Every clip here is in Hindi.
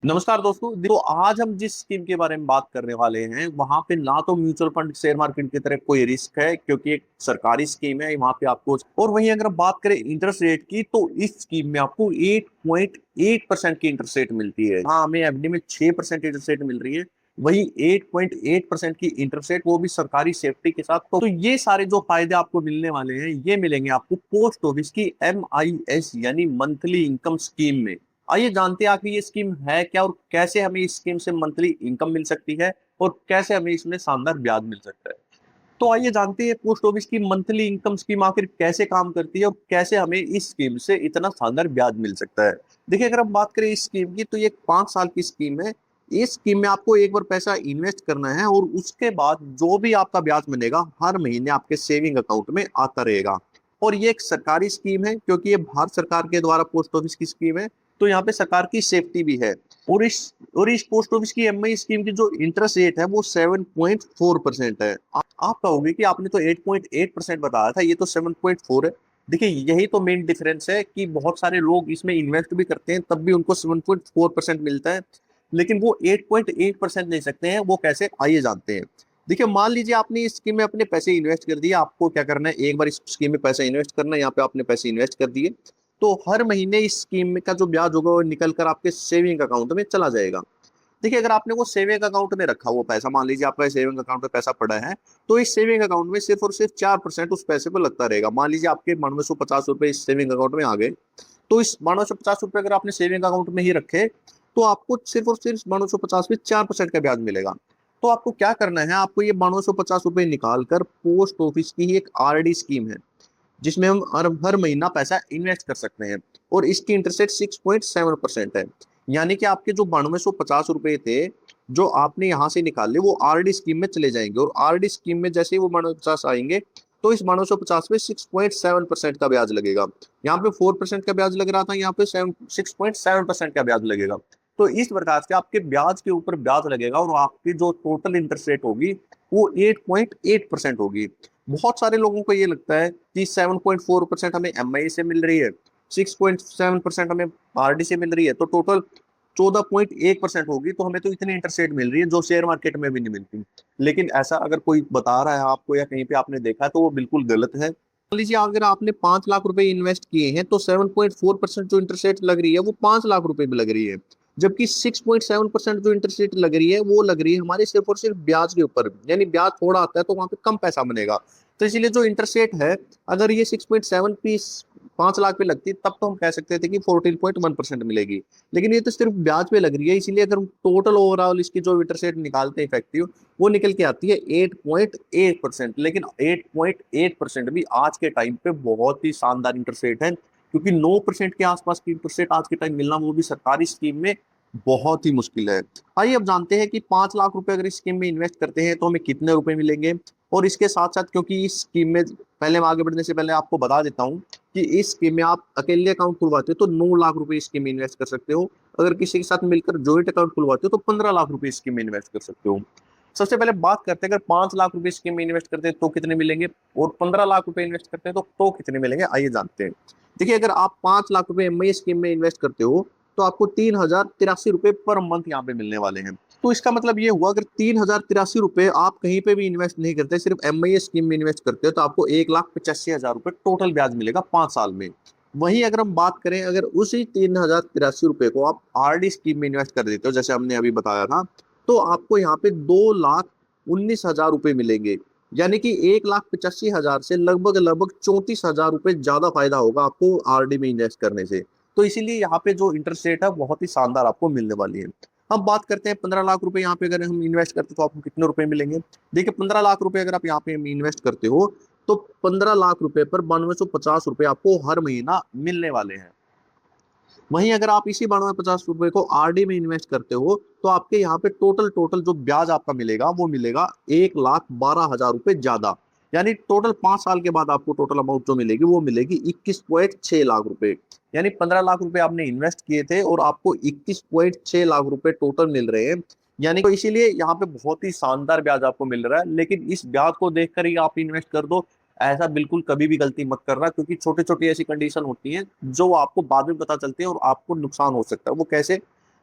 नमस्कार दोस्तों। देखो, आज हम जिस स्कीम के बारे में बात करने वाले हैं वहां पे ना तो म्यूचुअल फंड शेयर मार्केट की तरह कोई रिस्क है, क्योंकि एक सरकारी स्कीम है। वहां पे आपको, और वहीं अगर हम बात करें इंटरेस्ट रेट की, तो इस स्कीम में आपको 8.8% की इंटरेस्ट रेट मिलती है। हाँ, हमें एफडी में 6% इंटरेस्ट रेट मिल रही है, वही 8.8% की इंटरेस्ट रेट, वो भी सरकारी सेफ्टी के साथ। तो ये सारे जो फायदे आपको मिलने वाले हैं, ये मिलेंगे आपको पोस्ट ऑफिस की MIS यानी मंथली इनकम स्कीम में। आइए जानते हैं आखिर ये स्कीम है क्या, और कैसे हमें इस स्कीम से मंथली इनकम मिल सकती है, और कैसे हमें इसमें शानदार ब्याज मिल सकता है। तो आइए जानते हैं पोस्ट ऑफिस की मंथली इनकम स्कीम आखिर कैसे काम करती है, और कैसे हमें इस स्कीम से इतना शानदार ब्याज मिल सकता है। देखिए, अगर हम बात करें इस स्कीम की, तो ये 5 साल की स्कीम है। इस स्कीम में आपको एक बार पैसा इन्वेस्ट करना है, और उसके बाद जो भी आपका ब्याज मिलेगा हर महीने आपके सेविंग अकाउंट में आता रहेगा। और ये एक सरकारी स्कीम है, क्योंकि ये भारत सरकार के द्वारा पोस्ट ऑफिस की स्कीम है, तो यहाँ पे सरकार की सेफ्टी भी है। और इस पोस्ट ऑफिस की MI स्कीम की जो इंटरेस्ट रेट है वो 7.4% है। आप कहोगे कि आपने तो 8.8% बताया था, ये तो 7.4 है। देखिए, यही तो मेन डिफरेंस है कि बहुत सारे लोग इसमें इन्वेस्ट भी करते हैं, तब भी उनको 7.4% मिलता है, लेकिन वो 8.8% ले सकते हैं। वो कैसे, आइए जानते हैं। देखिए, मान लीजिए आपने इस स्कीम में अपने पैसे इन्वेस्ट कर दिए। आपको क्या करना है, एक बार इस स्कीम में पैसे इन्वेस्ट करना है। यहाँ पे आपने पैसे इन्वेस्ट कर दिए, तो हर महीने इस स्कीम में का जो ब्याज होगा वो निकल कर आपके सेविंग अकाउंट में चला जाएगा। देखिए, अगर आपने वो सेविंग अकाउंट में रखा वो पैसा, मान लीजिए आपका सेविंग अकाउंट में पैसा पड़ा है, तो इस सेविंग अकाउंट में सिर्फ और सिर्फ 4% उस पैसे पर लगता रहेगा। मान लीजिए आपके 9250 रुपए इस सेविंग अकाउंट में आ गए, तो इस 9250 रुपए अगर आपने सेविंग अकाउंट में ही रखे, तो आपको सिर्फ और सिर्फ 9250 में 4% का ब्याज मिलेगा। तो आपको क्या करना है, आपको ये 9250 रुपए निकाल कर पोस्ट ऑफिस की ही एक RD स्कीम है, जिसमें हम हर महीना पैसा इन्वेस्ट कर सकते हैं। और इसकी इंटरेस्ट रेट 6.7% है। यानी कि आपके जो 9250 रुपए थे, जो आपने यहाँ से निकाले, वो RD स्कीम में चले जाएंगे, और RD स्कीम में जैसे ही वो 9250 आएंगे, तो इस 9250 में 6.7% का ब्याज लगेगा। यहाँ पे 4% का ब्याज लग रहा था, यहाँ पे 6.7% का ब्याज लगेगा। तो इस प्रकार से आपके ब्याज के ऊपर ब्याज लगेगा, और आपकी जो टोटल इंटरेस्ट रेट होगी वो 8.8% होगी। बहुत सारे लोगों को ये लगता है कि 7.4% हमें MI से मिल रही है, 6.7% हमें RD से मिल रही है, तो टोटल 14.1% होगी, तो हमें तो इतनी इंटरेस्ट रेट मिल रही है जो शेयर मार्केट में भी नहीं मिलती। लेकिन ऐसा अगर कोई बता रहा है आपको, या कहीं पे आपने देखा है, तो वो बिल्कुल गलत है। मान लीजिए अगर आपने 5 लाख रुपए इन्वेस्ट किए हैं, तो 7.4% जो इंटरेस्ट रेट लग रही है वो 5 लाख रुपए भी लग रही है। जबकि 6.7% जो इंटरेस्ट रेट लग रही है वो लग रही है हमारे सिर्फ और सिर्फ ब्याज के ऊपर। यानी ब्याज थोड़ा आता है, तो वहां पे कम पैसा बनेगा। तो इसीलिए जो इंटरेस्ट रेट है, अगर ये 6.7 की 5 लाख पे लगती, तब तो हम कह सकते थे कि 14.1% मिलेगी। लेकिन ये तो सिर्फ ब्याज पे लग रही है, इसीलिए अगर हम टोटल ओवरऑल इसकी जो इंटरेस्ट रेट निकालते हैं इफेक्टिव, वो निकल के आती है 8.8%। लेकिन 8.8% भी आज के टाइम पे बहुत ही शानदार इंटरेस्ट रेट है, क्योंकि 9% के आसपास की इंटरेस्ट रेट आज के टाइम मिलना, वो भी सरकारी स्कीम में, बहुत ही मुश्किल है। आइए अब जानते हैं कि 5 लाख रुपए अगर इस स्कीम में इन्वेस्ट करते हैं तो हमें कितने रुपए मिलेंगे। और इसके साथ साथ, क्योंकि इस स्कीम में, पहले हम आगे बढ़ने से पहले आपको बता देता हूँ कि इस स्कीम में आप अकेले अकाउंट खुलवाते हो तो 9 लाख रुपए इस स्कीम में इन्वेस्ट कर सकते हो। अगर किसी के साथ मिलकर जॉइंट अकाउंट खुलवाते हो तो 15 लाख रुपए इस स्कीम में इन्वेस्ट कर सकते हो। सबसे पहले बात करते हैं, अगर 5 लाख रुपए स्कीम में इन्वेस्ट करते हैं तो कितने मिलेंगे, और 15 लाख रुपए इन्वेस्ट करते हैं तो कितने मिलेंगे, आइए जानते हैं। देखिए, अगर आप 5 लाख रुपए MI स्कीम में इन्वेस्ट करते हो, तो आपको 3083 रुपए पर मंथ यहाँ पे मिलने वाले हैं। तो इसका मतलब ये हुआ, अगर 3083 रुपए आप कहीं पे भी इन्वेस्ट नहीं करते, सिर्फ MI स्कीम में इन्वेस्ट करते हो, तो आपको 1,85,000 रुपए टोटल ब्याज मिलेगा 5 साल में। वहीं अगर हम बात करें, अगर उसी 3083 रुपए को आप RD स्कीम में इन्वेस्ट कर देते हो, जैसे हमने अभी बताया था, तो आपको यहाँ पे 2,19,000 रुपए मिलेंगे। यानी कि 1,85,000 से लगभग लगभग 34,000 रुपए ज्यादा फायदा होगा आपको RD में इन्वेस्ट करने से। तो इसीलिए यहाँ पे जो इंटरेस्ट रेट है बहुत ही शानदार आपको मिलने वाली है। अब बात करते हैं 15 लाख रुपए यहाँ पे अगर हम इन्वेस्ट करते हैं तो आपको कितने रुपए मिलेंगे। देखिए, 15 लाख रुपए अगर आप यहाँ पे इन्वेस्ट करते हो, तो 15 लाख रुपए पर 9250 रुपए आपको हर महीना मिलने वाले हैं। वहीं अगर आप इसी 9250 रुपए को RD में इन्वेस्ट करते हो, तो आपके यहाँ पे टोटल टोटल जो ब्याज आपका मिलेगा वो मिलेगा 1,12,000 रुपए ज्यादा। यानी टोटल 5 साल के बाद आपको टोटल अमाउंट जो मिलेगी वो मिलेगी 21.6 लाख रुपए। यानी 15 लाख रुपए आपने इन्वेस्ट किए थे, और आपको 21.6 लाख रुपए टोटल मिल रहे हैं। यानी तो इसीलिए यहाँ पे बहुत ही शानदार ब्याज आपको मिल रहा है। लेकिन इस ब्याज को देखकर ही आप इन्वेस्ट कर दो, ऐसा बिल्कुल कभी भी गलती मत करना, क्योंकि छोटी छोटी ऐसी कंडीशन होती हैं जो आपको बाद में पता चलती है और आपको नुकसान हो सकता है। वो कैसे,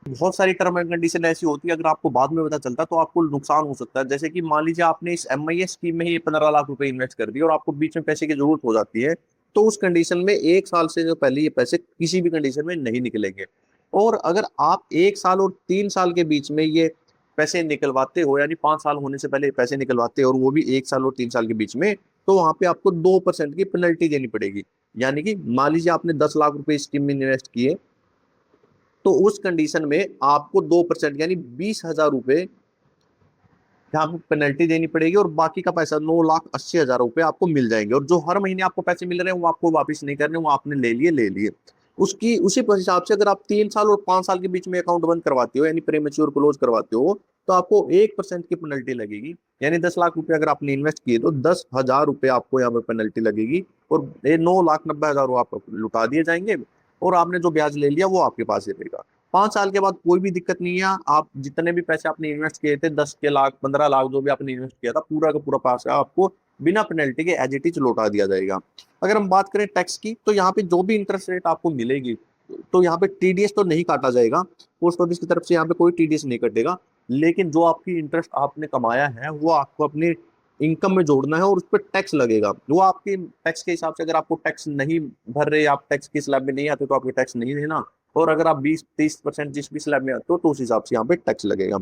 बहुत सारी टर्म एंड कंडीशन ऐसी होती है, अगर आपको बाद में पता चलता तो आपको नुकसान हो सकता है। जैसे कि मान लीजिए आपने इस एमआईएस स्कीम में ही 15 लाख रुपए इन्वेस्ट कर दिए और आपको बीच में पैसे की जरूरत हो जाती है, तो उस कंडीशन में 1 साल से जो पहले ये पैसे किसी भी कंडीशन में नहीं निकलेंगे। और अगर आप 1 साल और 3 साल के बीच में ये पैसे निकलवाते हो, यानी 5 साल होने से पहले पैसे निकलवाते हो और वो भी 1 साल और 3 साल के बीच में, तो वहां पे आपको 2% की पेनल्टी देनी पड़ेगी। यानी कि मान लीजिए आपने 10 लाख रुपए स्कीम में इन्वेस्ट किए, तो उस कंडीशन में आपको 2% यानी 20 हजार रुपए यहाँ पे पेनल्टी देनी पड़ेगी, और बाकी का पैसा 9,80,000 रुपए आपको मिल जाएंगे। और जो हर महीने आपको पैसे मिल रहे हैं वो आपको वापस नहीं करने, वो आपने ले लिए। उसकी उसी हिसाब से अगर आप 3 साल और 5 साल के बीच में अकाउंट बंद करवाते हो, यानी प्रीमेच्योर क्लोज करवाते हो, तो आपको 1% की पेनल्टी लगेगी। यानी 10 लाख रुपए अगर आपने इन्वेस्ट किए तो 10,000 रुपए आपको यहाँ पे पेनल्टी लगेगी, और ये 9,90,000 आपको लुटा दिए जाएंगे, और आपने जो ब्याज ले लिया वो आपके पास ही रहेगा। 5 साल के बाद कोई भी दिक्कत नहीं है, आप जितने भी पैसे आपने इन्वेस्ट किए थे, 10 के लाख 15 लाख जो भी आपने इन्वेस्ट किया था, पूरा का पूरा पैसा आपको बिना पेनल्टी के एज इट इज लौटा दिया जाएगा। अगर हम बात करें टैक्स की, तो यहाँ पे जो भी इंटरेस्ट रेट आपको मिलेगी, तो यहाँ पे टीडीएस तो नहीं काटा जाएगा, पोस्ट ऑफिस की तरफ से यहाँ पे कोई टीडीएस नहीं कटेगा। लेकिन जो आपकी इंटरेस्ट आपने कमाया है वो आपको अपनी इनकम में जोड़ना है, और उस पर टैक्स लगेगा। वो आपके टैक्स के हिसाब से, अगर आपको टैक्स नहीं भर रहे, आप टैक्स की स्लैब में नहीं आते, तो आपको टैक्स नहीं देना। और अगर आप 20-30% जिस भी स्लैब में आते हो, तो उस हिसाब से यहाँ पे टैक्स लगेगा।